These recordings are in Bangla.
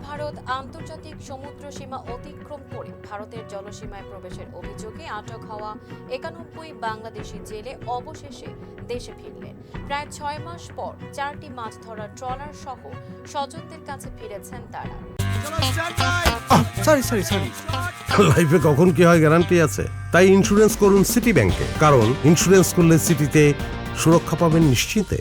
ভারত আন্তর্জাতিক সমুদ্র সীমা অতিক্রম করে ভারতের জলসীমায় প্রবেশের অভিযোগে আটক হওয়া ৯১ বাংলাদেশি জেলে অবশেষে দেশে ফিরলেন। প্রায় ৬ মাস পর 4টি মাছ ধরার ট্রলার সহ স্বজনদের কাছে ফিরেছেন তারা। সরি লাইফে কখন কি হয় গ্যারান্টি আছে, তাই ইন্স্যুরেন্স করুন সিটি ব্যাংকে, কারণ ইন্স্যুরেন্স করলে সিটিতে সুরক্ষা পাবেন নিশ্চিন্তে।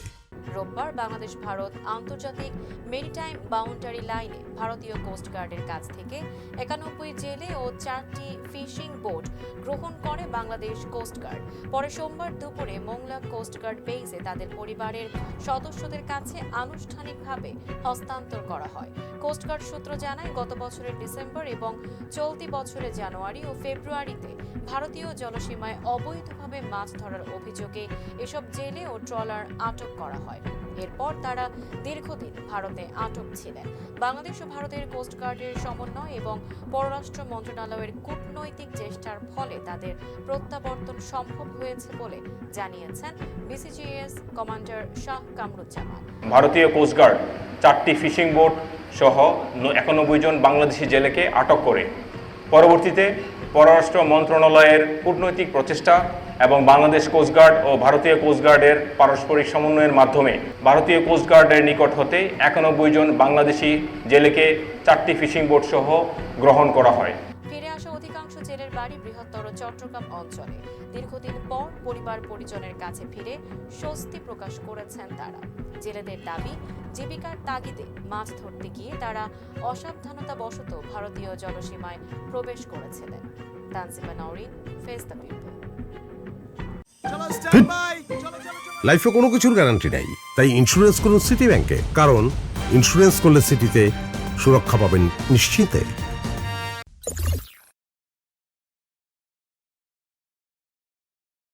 রোববার বাংলাদেশ ভারত আন্তর্জাতিক মেরিটাইম বাউন্ডারি লাইনে ভারতীয় কোস্টগার্ডের কাছ থেকে ৯১ জেলে ও 4টি ফিশিং বোট গ্রহণ করে বাংলাদেশ কোস্টগার্ড। পরে সোমবার দুপুরে মোংলা কোস্টগার্ড বেসে তাদের পরিবারের সদস্যদের কাছে আনুষ্ঠানিকভাবে হস্তান্তর করা হয়। কোস্টগার্ড সূত্র জানায়, গত বছরের ডিসেম্বর এবং চলতি বছরের জানুয়ারি ও ফেব্রুয়ারিতে ভারতীয় জলসীমায় অবৈধভাবে মাছ ধরার অভিযোগে এসব জেলে ও ট্রলার আটক করা হয়। এরপর তারা দীর্ঘদিন ভারতে আটক ছিলেন। বাংলাদেশ ও ভারতের কোস্টগার্ডের সমন্বয় এবং পররাষ্ট্র মন্ত্রণালয়ের কূটনৈতিক চেষ্টার ফলে তাদের প্রত্যাবর্তন সম্ভব হয়েছে বলে জানিয়েছেন বিসিজিএস কমান্ডার শাহ কামরুজ্জামান। ভারতীয় কোস্টগার্ড 4টি ফিশিং বোট সহ ৯১ জন বাংলাদেশি জেলেকে আটক করে পরবর্তীতে পররাষ্ট্র মন্ত্রণালয়ের কূটনৈতিক প্রচেষ্টা এবং বাংলাদেশ কোস্টগার্ড ও ভারতীয় কোস্টগার্ডের পারস্পরিক সমন্বয়ের মাধ্যমে ভারতীয় কোস্টগার্ডের নিকট হতে ৯১ জন বাংলাদেশি জেলেকে 4টি ফিশিং বোট সহ গ্রহণ করা হয়। ফিরে আসা অধিকাংশ জেলের বাড়ি বৃহত্তর চট্টগ্রাম অঞ্চলে। দীর্ঘদিন পর পরিবার পরিজনের কাছে ফিরে স্বস্তি প্রকাশ করেছেন তারা। জেলেদের দাবি, জীবিকার তাগিদে মাছ ধরতে গিয়ে তারা অসাবধানতাবশত ভারতীয় জলসীমায় প্রবেশ করেছিলেন। Tanjima Nowrin, face the people. লাইফে কোনো কিছুর গ্যারান্টি নাই, তাই ইন্স্যুরেন্স করুন সিটি ব্যাংকে, কারণ ইন্স্যুরেন্স করলে সিটিতে সুরক্ষা পাবেন নিশ্চিন্তে।